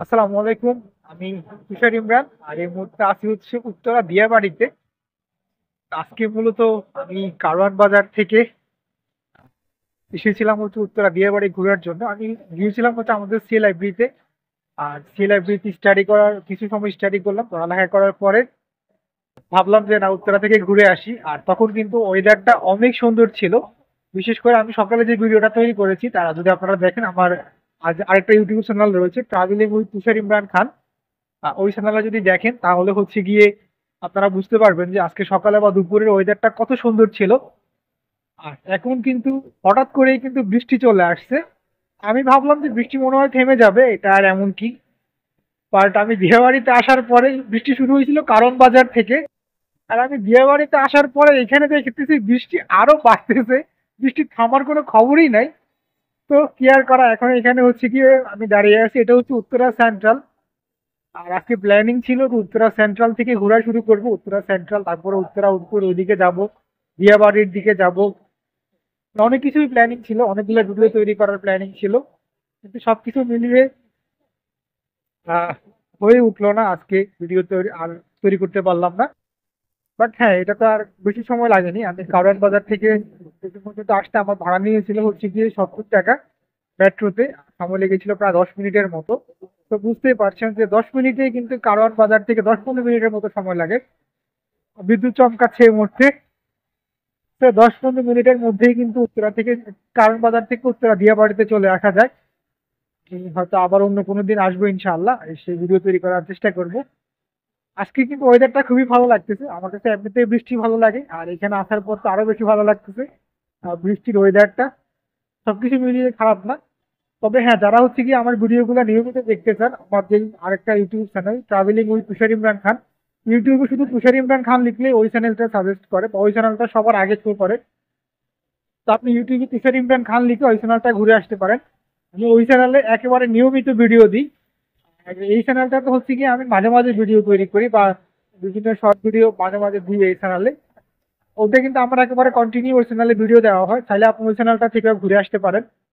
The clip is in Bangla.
আসসালামু আলাইকুম। আমি তুষার ইমরান। আর এই মুহূর্তে আছি হচ্ছে উত্তরা দিয়াবাড়িতে। আজকে মূলত আমি কারওয়ান বাজার থেকে এসেছিলাম হচ্ছে উত্তরা দিয়াবাড়ি ঘোরার জন্য। আমি গিয়েছিলাম হচ্ছে আমাদের সি লাইব্রেরিতে। আর সি লাইব্রেরিতে স্টাডি করার কিছু সময় স্টাডি করলাম, পড়ালেখা করার পরে ভাবলাম যে না, উত্তরা থেকে ঘুরে আসি। আর তখন কিন্তু ওয়েদারটা অনেক সুন্দর ছিল। বিশেষ করে আমি সকালে যে ভিডিওটা তৈরি করেছি, তারা যদি আপনারা দেখেন, আমার আজ আরেকটা ইউটিউব চ্যানেল রয়েছে, ট্রাভেলিং উইথ তুষার ইমরান খান। ওই চ্যানেলটা যদি দেখেন তাহলে হচ্ছে গিয়ে আপনারা বুঝতে পারবেন যে আজকে সকালে বা দুপুরের ওয়েদারটা কত সুন্দর ছিল। আর এখন কিন্তু হঠাৎ করেই কিন্তু বৃষ্টি চলে আসছে। আমি ভাবলাম যে বৃষ্টি মনে হয় থেমে যাবে, এটা আর এমন কি। বাট আমি বিয়েবাড়িতে আসার পরে বৃষ্টি শুরু হয়েছিল কারণ বাজার থেকে। আর আমি বিয়েবাড়িতে আসার পরে এখানে দেখতেছি বৃষ্টি আরো বাড়তেছে। বৃষ্টি থামার কোনো খবরই নাই। তো কি আর করা, এখন এখানে হচ্ছে কি, আমি দাঁড়িয়ে আছি, এটা হচ্ছে উত্তরা সেন্ট্রাল। আর আজকে প্ল্যানিং ছিল যে উত্তরা সেন্ট্রাল থেকে ঘোরা শুরু করব, উত্তরা সেন্ট্রাল, তারপরে উত্তরা উত্তর ওইদিকে যাব, দিয়াবাড়ির দিকে যাব। অনেক কিছুই প্ল্যানিং ছিল, অনেকগুলো ভিডিও তৈরি করার প্ল্যানিং ছিল, কিন্তু সবকিছু মিলিয়ে আহ, হয়ে উঠলো না। আজকে ভিডিও তৈরি আর তৈরি করতে পারলাম না। বাট হ্যাঁ, এটা তো আর বেশি সময় লাগেনি। আমি কারওয়ান বাজার থেকে এখান পর্যন্ত আসতে আমার ভাড়া নিয়েছিল হচ্ছে গিয়ে 70 টাকা মেট্রোতে। সময় লেগেছিল প্রায় 10 মিনিটের মতো। তো বুঝতেই পারছেন যে 10 মিনিটেই কিন্তু কারওয়ান বাজার থেকে 10-15 মিনিটের মতো সময় লাগে। বিদ্যুৎ চমকাচ্ছে এই মুহূর্তে। তো 10-15 মিনিটের মধ্যেই কিন্তু উত্তরা থেকে, কারওয়ান বাজার থেকে উত্তরা দিয়াবাড়িতে চলে আসা যায়। হয়তো আবার অন্য কোনো দিন আসবো ইনশাআল্লাহ, সেই ভিডিও তৈরি করার চেষ্টা করব। আজকে কিন্তু ওয়েদারটা খুবই ভালো লাগতেছে, আমার কাছে এমনিতেই বৃষ্টি ভালো লাগে, আর এখানে আসার পর তো আরো বেশি ভালো লাগতেছে বৃষ্টির ওয়েদারটা। সবকিছু মিলিয়ে খারাপ না। তবে হ্যাঁ, যারা হচ্ছে কি আমার ভিডিওগুলো নিয়মিত দেখতে চান, আমার যে আরেকটা ইউটিউব চ্যানেল ট্রাভেলিং উইথ তুষার ইমরান খান, ইউটিউবে শুধু তুষার ইমরান খান লিখলে ওই চ্যানেলটা সাজেস্ট করে, বা ওই চ্যানেলটা সবার আগে শো করে। তো আপনি ইউটিউবে তুষার ইমরান খান লিখে ওই চ্যানেলটা ঘুরে আসতে পারেন। আমি ওই চ্যানেলে একেবারে নিয়মিত ভিডিও দিই। আর এই চ্যানেলটাতে হচ্ছে কি আমি মাঝে মাঝে ভিডিও তৈরি করি, বা বিভিন্ন শর্ট ভিডিও মাঝে মাঝে দিই এই চ্যানেলে। ওটা কিন্তু আমার একেবারে কন্টিনিউ ওই চ্যানেলে ভিডিও দেওয়া হয়, চাইলে আপনি ওই চ্যানেলটা থেকে ঘুরে আসতে পারেন।